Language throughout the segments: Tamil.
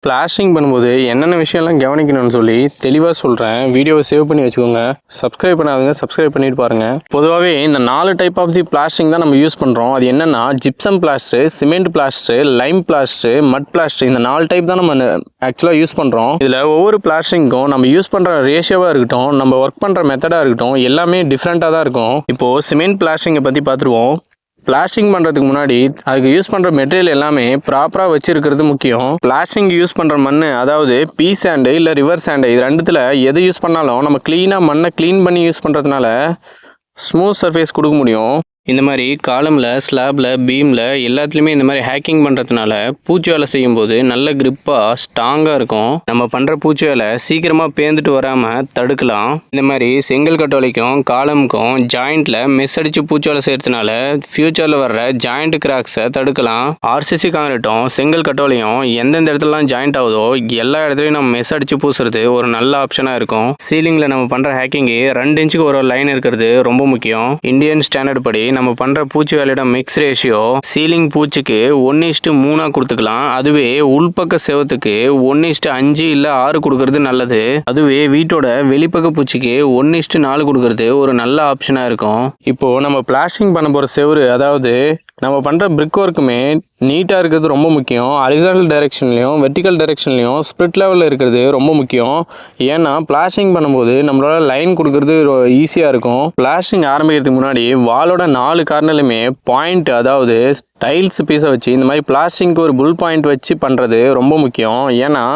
பிளாஸ்டிங் பண்ணும்போது என்னென்ன விஷயம்லாம் கவனிக்கணும்னு சொல்லி தெளிவாக சொல்கிறேன். வீடியோவை சேவ் பண்ணி வச்சுக்கோங்க. சப்ஸ்கிரைப் பண்ணாதவங்க சப்ஸ்கிரைப் பண்ணிட்டு பாருங்கள். பொதுவாகவே இந்த 4 டைப் ஆஃப் தி பிளாஸ்டிங் தான் நம்ம யூஸ் பண்ணுறோம். அது என்னென்னா gypsum plaster, cement plaster, Lime plaster, மட் பிளாஸ்டர். இந்த 4 டைப் தான் நம்ம ஆக்சுவலாக யூஸ் பண்ணுறோம். இதில் ஒவ்வொரு பிளாஸ்டிங்க்கும் நம்ம யூஸ் பண்ணுற ரேஷியோவாக இருக்கட்டும், நம்ம ஒர்க் பண்ணுற மெத்தடாக இருக்கட்டும், எல்லாமே டிஃப்ரெண்ட்டாக தான் இருக்கும். இப்போது சிமெண்ட் பிளாஸ்டிங்கை பற்றி பார்த்துருவோம். பிளாஸ்டிங் பண்ணுறதுக்கு முன்னாடி அதுக்கு யூஸ் பண்ணுற மெட்டீரியல் எல்லாமே ப்ராப்பராக வச்சுருக்கிறது முக்கியம். பிளாஸ்டிங் யூஸ் பண்ணுற மண், அதாவது பீ சாண்டு இல்லை ரிவர் சாண்டு, இது ரெண்டுத்தில் எது யூஸ் பண்ணாலும் நம்ம க்ளீனாக மண்ணை க்ளீன் பண்ணி யூஸ் பண்ணுறதுனால ஸ்மூத் சர்ஃபேஸ் கொடுக்க முடியும். இந்த மாதிரி காலமில், ஸ்லாபில், பீமில் எல்லாத்துலேயுமே இந்த மாதிரி ஹேக்கிங் பண்ணுறதுனால பூச்சி வேலை செய்யும்போது நல்ல கிரிப்பாக ஸ்ட்ராங்காக இருக்கும். நம்ம பண்ணுற பூச்சி வேலை சீக்கிரமாக பேர்ந்துட்டு வராமல் தடுக்கலாம். இந்த மாதிரி செங்கல் கட்டோலைக்கும் காலமுக்கும் ஜாயிண்ட்டில் மெஸ் அடித்து பூச்சி வேலை செய்கிறதுனால ஃப்யூச்சரில் வர்ற ஜாயிண்ட் கிராக்ஸை தடுக்கலாம். ஆர்சிசி காங்கிரீட்டும் செங்கல் கட்டோலையும் எந்தெந்த இடத்துலலாம் ஜாயிண்ட் ஆகுதோ எல்லா இடத்துலையும் நம்ம மெஸ் அடித்து பூசுறது ஒரு நல்ல ஆப்ஷனாக இருக்கும். சீலிங்கில் நம்ம பண்ணுற ஹேக்கிங்கு 2 இன்ச்சுக்கு ஒரு லைன் இருக்கிறது ரொம்ப முக்கியம். இந்தியன் ஸ்டாண்டர்ட் படி நம்ம பண்ற பூச்சி வேலையோட மிக்ஸ் ரேஷியோ சீலிங் பூச்சிக்கு 1:3 கொடுத்துக்கலாம். அதுவே உள்பக்க செவத்துக்கு 1:5 இல்ல 6 கொடுக்கறது நல்லது. அதுவே வீட்டோட வெளிப்பக்க பூச்சிக்கு 1:4 கொடுக்கறது ஒரு நல்ல ஆப்ஷனா இருக்கும். இப்போ நம்ம பிளாஸ்டிங் பண்ண போற செவரு, அதாவது நம்ம பண்ணுற பிரிக் ஒர்க்குமே நீட்டாக இருக்கிறது ரொம்ப முக்கியம். ஹரிசாண்டல் டைரெக்ஷன்லையும் வெர்டிக்கல் டைரெக்ஷன்லையும் ஸ்ப்ளிட் லெவலில் இருக்கிறது ரொம்ப முக்கியம். ஏன்னா பிளாஸ்டிங் பண்ணும்போது நம்மளால லைன் கொடுக்கறது ஈஸியாக இருக்கும். பிளாஸ்டிங் ஆரம்பிக்கிறதுக்கு முன்னாடி வாலோட 4 கார்னர்லையுமே பாயிண்ட், அதாவது டைல்ஸ் பீஸை வச்சு இந்த மாதிரி பிளாஸ்டிங்க்கு ஒரு புல் பாயிண்ட் வச்சு பண்ணுறது ரொம்ப முக்கியம். ஏன்னா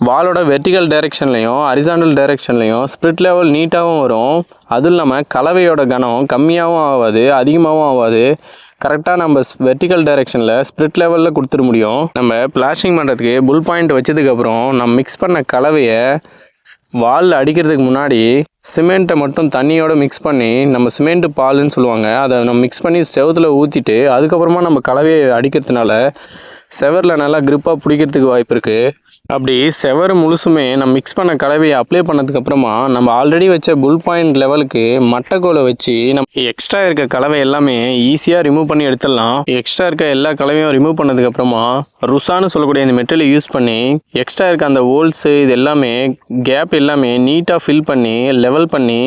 வாலோட வெர்டிக்கல் டைரெக்ஷன்லையும் ஹரிசாண்டல் டைரெக்ஷன்லையும் ஸ்ப்ளிட் லெவல் நீட்டாகவும் வரும். அதுவும் இல்லாமல் கலவையோட கனம் கம்மியாகவும் ஆகாது, அதிகமாகவும் ஆகாது. கரெக்டாக நம்ம வெர்டிக்கல் டைரெக்ஷனில் ஸ்ப்ளிட் லெவலில் கொடுத்துட முடியும். நம்ம பிளாஸ்டிங் பண்ணுறதுக்கு புல் பாயிண்ட் வச்சதுக்கப்புறம் நம்ம மிக்ஸ் பண்ண கலவையை வாலில் அடிக்கிறதுக்கு முன்னாடி சிமெண்ட்டை மட்டும் தண்ணியோட மிக்ஸ் பண்ணி, நம்ம சிமெண்ட்டு பால்னு சொல்லுவாங்க, அதை நம்ம மிக்ஸ் பண்ணி செவத்தில் ஊற்றிட்டு அதுக்கப்புறமா நம்ம கலவையை அடிக்கிறதுனால செவரில் நல்லா கிரிப்பாக பிடிக்கிறதுக்கு வாய்ப்பு இருக்குது. அப்படி செவர் முழுசுமே நம்ம மிக்ஸ் பண்ண கலவையை அப்ளை பண்ணதுக்கப்புறமா நம்ம ஆல்ரெடி வச்ச புல் பாயிண்ட் லெவலுக்கு மட்டைக்கோலை வச்சு நம்ம எக்ஸ்ட்ரா இருக்க கலவை எல்லாமே ஈஸியாக ரிமூவ் பண்ணி எடுத்துடலாம். எக்ஸ்ட்ரா இருக்க எல்லா கலவையும் ரிமூவ் பண்ணதுக்கப்புறமா ருசான்னு சொல்லக்கூடிய இந்த மெட்டீரியல் யூஸ் பண்ணி எக்ஸ்ட்ரா இருக்க அந்த ஹோல்ஸு இது எல்லாமே கேப் எல்லாமே நீட்டாக ஃபில் பண்ணி லெவல் பண்ணி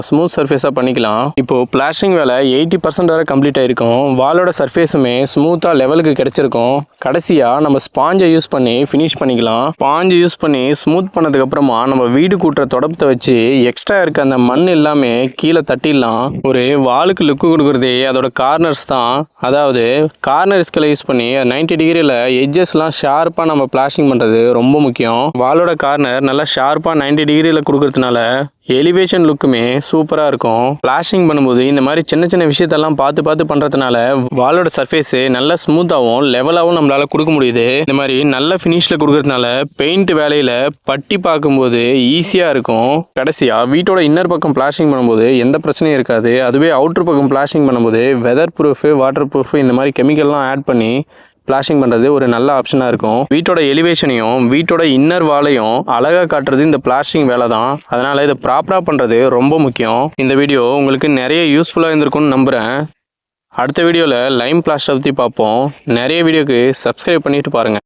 ஸ்மூத் சர்ஃபேஸாக பண்ணிக்கலாம். இப்போது பிளாஸ்டிங் வேலை 80% வரை கம்ப்ளீட் ஆகிருக்கும். வாலோட சர்ஃபேஸுமே ஸ்மூத்தாக லெவலுக்கு கிடச்சிருக்கும். கடைசியாக நம்ம ஸ்பாஞ்சை யூஸ் பண்ணி ஃபினிஷ் பண்ணிக்கலாம். ஸ்பாஞ்சு யூஸ் பண்ணி ஸ்மூத் பண்ணதுக்கு அப்புறமா நம்ம வீடு கூட்டுற தொடப்பத்தை வச்சு எக்ஸ்ட்ரா இருக்க அந்த மண் எல்லாமே கீழே தட்டிடலாம். ஒரு வாலுக்கு லுக்கு கொடுக்குறதே அதோட கார்னர்ஸ் தான். அதாவது கார்னர் ஸ்கேலை யூஸ் பண்ணி 90 டிகிரியில் எட்ஜஸ்லாம் ஷார்ப்பாக நம்ம பிளாஸ்டிங் பண்ணுறது ரொம்ப முக்கியம். வாலோட கார்னர் நல்லா ஷார்ப்பாக 90 டிகிரியில் கொடுக்கறதுனால எலிவேஷன் லுக்குமே சூப்பராக இருக்கும். பிளாஸ்டிங் பண்ணும்போது இந்த மாதிரி சின்ன சின்ன விஷயத்தெல்லாம் பார்த்து பண்ணுறதுனால வாலோட சர்ஃபேஸு நல்லா ஸ்மூத்தாகவும் லெவலாகவும் நம்மளால் கொடுக்க முடியுது. இந்த மாதிரி நல்ல ஃபினிஷில் கொடுக்கறதுனால பெயிண்ட் வேலையில் பட்டி பார்க்கும்போது ஈஸியாக இருக்கும். கடைசியாக வீட்டோட இன்னர் பக்கம் பிளாஸ்டிங் பண்ணும்போது எந்த பிரச்சனையும் இருக்காது. அதுவே அவுட்டர் பக்கம் பிளாஸ்டிங் பண்ணும்போது வெதர் ப்ரூஃபு, வாட்டர் ப்ரூஃபு இந்த மாதிரி கெமிக்கல்லாம் ஆட் பண்ணி பிளாஸ்டிங் பண்ணுறது ஒரு நல்ல ஆப்ஷனாக இருக்கும். வீட்டோட எலிவேஷனையும் வீட்டோட இன்னர் வாலையும் அழகாக காட்டுறது இந்த பிளாஸ்டிங் வேலை தான். அதனால் இதை ப்ராப்பராக பண்ணுறது ரொம்ப முக்கியம். இந்த வீடியோ உங்களுக்கு நிறைய யூஸ்ஃபுல்லாக இருந்திருக்கும்னு நம்புகிறேன். அடுத்த வீடியோவில் லைம் பிளாஸ்டர் பற்றி பார்ப்போம். நிறைய வீடியோக்கு சப்ஸ்கிரைப் பண்ணிட்டு பாருங்கள்.